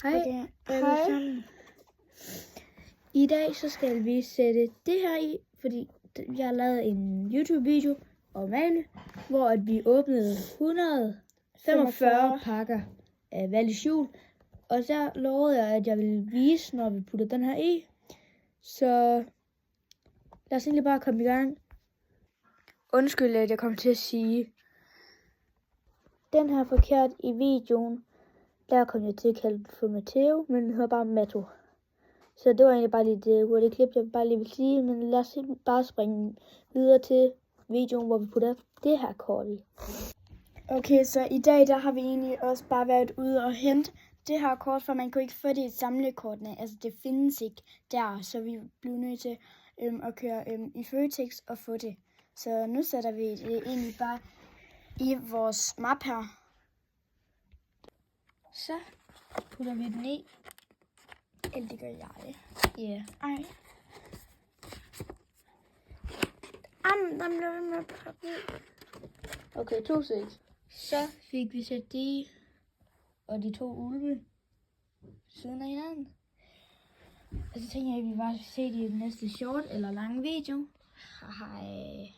Hej. Hej. I dag så skal vi sætte det her i, fordi jeg har lavet en YouTube-video om Amalie, hvor at vi åbnede 145 pakker af Wallis Jul. Og så lovede jeg, at jeg ville vise, når vi putter den her i. Så lad os egentlig bare komme i gang. Undskyld, at jeg kom til at sige den her forkert i videoen. Der kom jeg til at kalde den for Matteo, men den hedder bare Matto. Så det var egentlig bare lige det hurtige klip, jeg bare lige vil sige. Men lad os bare springe videre til videoen, hvor vi putter det her kort i. Okay, så i dag der har vi egentlig også bare været ude og hente det her kort, for man kunne ikke få det i samlekortene. Altså det findes ikke der, så vi blev nødt til at køre i Føtex og få det. Så nu sætter vi det egentlig bare i vores map her. Så putter vi den i. Eller det gør jeg. Ja. Ej. Den blev ved med at poppe i. Okay, 2 sek. Så fik vi sat de og de 2 ulve siden af hinanden. Og så tænker jeg, at vi bare skal se det i den næste short eller lange video. Hej.